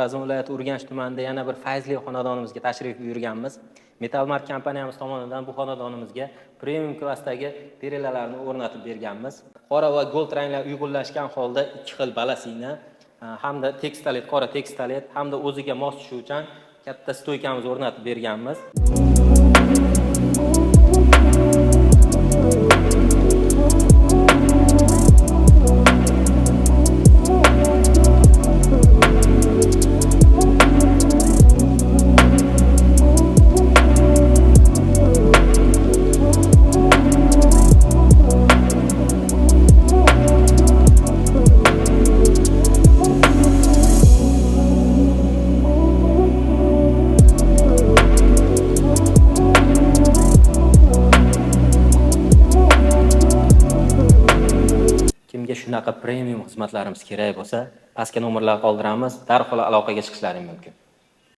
Xorazm viloyati Urganch tumanida yana bir fayzli xonadonimizga tashrif buyurganmiz. Metalmark kompaniyamiz tomonidan bu xonadonimizga premium klassdagi derazalarni o'rnatib berganmiz. Qora va gold ranglar uyg'unlashgan holda ikki xil balasina hamda tekstolet, qora tekstolet hamda o'ziga mos tushuvchan katta stoykamiz o'rnatib berganmiz. Kimga shunaqa premium xizmatlarimiz kerak bo'lsa, pastga nomerlar qoldiramiz, darhol aloqaga chiqishlaring mumkin.